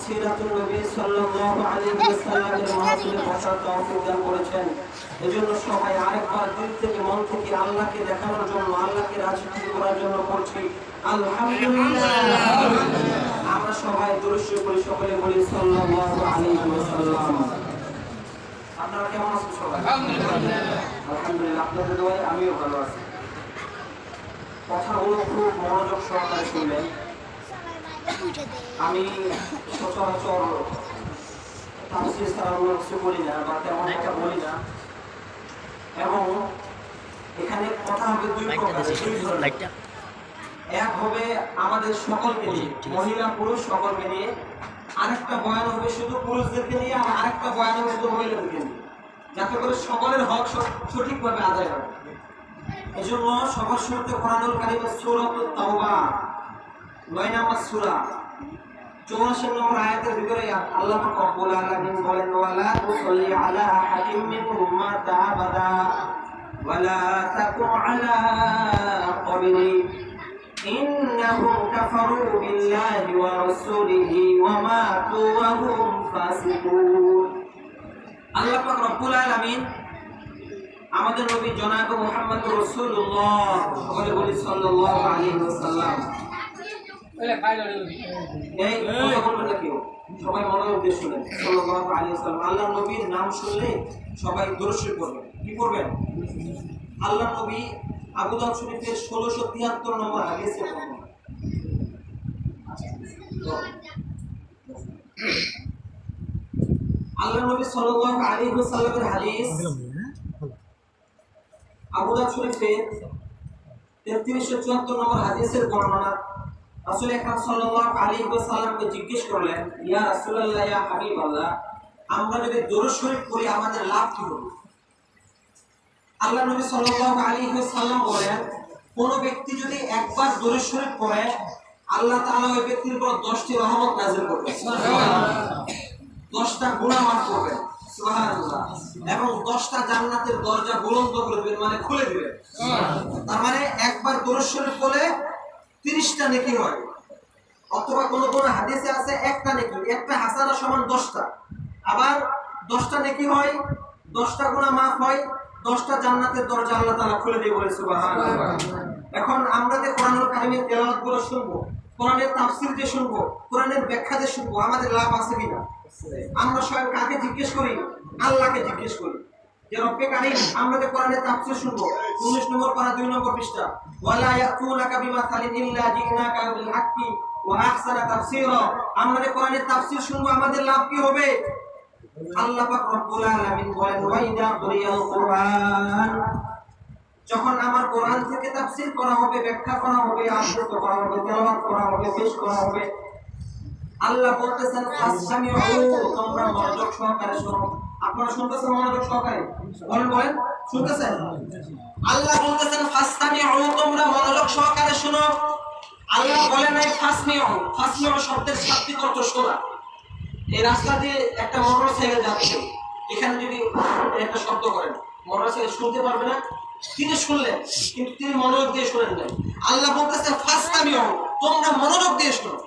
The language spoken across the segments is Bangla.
সিরাতুন নবী সাল্লাল্লাহু আলাইহি ওয়াসাল্লামের মাহফিলে বসার তৌফিক দান করেছেন। এজন্য সবাই আরেকবার দিল থেকে মন থেকে আল্লাহকে দেখানোর জন্য, আল্লাহকে রাজি খুশি করার জন্য করছি আলহামদুলিল্লাহ। আমরা সবাই দুরূদ শরীফ পড়ি, সকলে বলি সাল্লাল্লাহু আলাইহি ওয়াসাল্লাম। আপনারা কেমন আছেন সবাই? আলহামদুলিল্লাহ, আপনাদের দোয়ায় আমিও ভালো আছি। কথাগুলো খুব মনোযোগ সহকারে শুনবেন। আমি সচরাচর তাফসীর ছাড়া অন্য কিছু বলি না বা তেমন একটা বলি না, এবং এখানে কথা হবে দুই প্রকার। এক হবে আমাদের সকলকে নিয়ে, মহিলা পুরুষ সকলকে নিয়ে। আরেকটা বয়ান হবে শুধু পুরুষদেরকে নিয়ে, আর আরেকটা বয়ান হবে শুধু মহিলাদেরকে নিয়ে, যাতে করে সকলের হক সঠিকভাবে আদায় হয়। এজন্য সবার শুরুতে কোরআনুল কারীমের সূরাতুত তাওবা ৯ নম্বর সূরা ৮৪ নম্বর আয়াতের ভিতরে আল্লাহ পাক রব্বুল আলামিন বলেন, ওয়ালা তুসাল্লি আলা আহাদিম মিনহুম মাতা আবাদা ওয়ালা তাকুম আলা কবরি ইন্নাহুম কাফারু বিল্লাহি ওয়া রাসূলিহি ওয়া মাতু ওয়া হুম ফাসিকুন। আল্লাহ পাক রব্বুল আলামিন আমাদের নবী জনাব মুহাম্মদ রাসূলুল্লাহ সাল্লাল্লাহু আলাইহি ওয়াসাল্লাম, এই কথা বলবেন না কেউ, সবাই মনোযোগ দিয়ে শুনেন। সাল্লাল্লাহু আলাইহি ওয়াসাল্লাম, আল্লাহর নবীর নাম শুনলে সবাই দরুদ শরীফ পড়বেন। কি পড়বেন? আল্লাহর নবী আবু দাউদ শরীফের ১৬৭৩ নম্বর হাদিসে বলেন, আল্লাহর নবী সাল্লাল্লাহু আলাইহি ওয়াসাল্লামের হাদিস আবু দাউদ শরীফের ৩৩৭৪ নম্বর হাদিসের বর্ণনা। রাসূল আকরাম সাল্লাল্লাহু আলাইহি ওয়াসাল্লামকে জিজ্ঞেস করলেন, ইয়া রাসূলুল্লাহ, ইয়া হাবিবাল্লাহ, আমরা যদি দরুদ শরীফ পড়ি আমাদের লাভ কি হবে? আল্লাহর নবী সাল্লাল্লাহু আলাইহি ওয়াসাল্লাম বলেন, কোন ব্যক্তি যদি একবার দরুদ শরীফ পড়ে আল্লাহ তাআলা ওই ব্যক্তির উপর ১০টি রহমত নাযিল করবেন, সুবহানাল্লাহ, ১০টা গুনাহ মাফ করবেন, সুবহানাল্লাহ, এবং 10টা জান্নাতের দরজা বুলন্দ করে দিবেন, মানে খুলে দিবেন। তার মানে একবার দরুদ শরীফ পড়লে 30টা নেকি হয়, অথবা কোন কোন হাদিসে আছে একটা নেকি, একটা হাসানা সমান 10টা, আবার 10টা নেকি হয়, 10টা গুনাহ মাফ হয়, 10টা জান্নাতের দরজা আল্লাহ তাআলা খুলে দিয়ে বলে সুবহানাল্লাহ। এখন আমরা যে কোরআনুল কারীমের তেলাওয়াতগুলো শুনবো, কোরআনের তাফসীর যে শুনবো, কোরআনের ব্যাখ্যা যে শুনবো, আমাদের লাভ আছে কিনা? আমরা সবাই কাকে জিজ্ঞেস করি? আল্লাহকে জিজ্ঞেস করি যে রব্বে কারীম, আমরা যে কোরআনের তাফসীর শুনবো, 19 নম্বর পারা 2 নম্বর পৃষ্ঠা, ওয়ালা ইয়াতুনাকা বিমাসালিন ইল্লা জিনাকা বিল হাক্কি ওয়া আহসানা তাফসীরা, আমরা যে কোরআনের তাফসীর শুনবো আমাদের লাভ কি হবে? আল্লাহ পাক রব্বুল আলামিন বলেন, ওয়া ইযা কুরিয়াল কুরআন, যখন আমার কোরআন থেকে তাফসীর করা হবে, ব্যাখ্যা করা হবে, আবৃত্তি করা হবে, তেলাওয়াত করা হবে, পেশ করা হবে, আল্লাহ বলতেছেন ফাসসামিউ, তোমরা মনোযোগ সহকারে শোনো। আপনারা শুনতেছেন মনোযোগ সহকারে? বলেন বলেন, শুনতেছেন? আল্লাহ বলতেছেন ফাসসামিউ, তোমরা মনোযোগ সহকারে শোনো। আল্লাহ বলেন নাই ফাসমিউ। ফাসমিউ শব্দের শাব্দিক অর্থ শোনা। এই রাস্তা দিয়ে একটা মোটরসাইকেল যাচ্ছে, এখানে যদি একটা শব্দ করেন, মোটরসাইকেল শুনতে পারবে না। তিনি শুনলেন, কিন্তু তিনি মনোযোগ দিয়ে শুনেন না। আল্লাহ বলতেছে ফাসসামিউ, তোমরা মনোযোগ দিয়ে শোনো।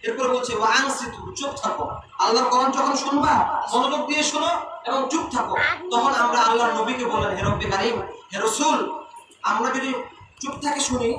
এরপর বলছে ওয়া আনসিতু, চুপ থাকো। আল্লাহর কোরআন যখন শুনবা মনোযোগ দিয়ে শোনো এবং চুপ থাকো। তখন আমরা আল্লাহর নবীকে বললেন, হে রব্বে কারীম, হে রাসূল, আমরা যদি চুপ থেকে শুনি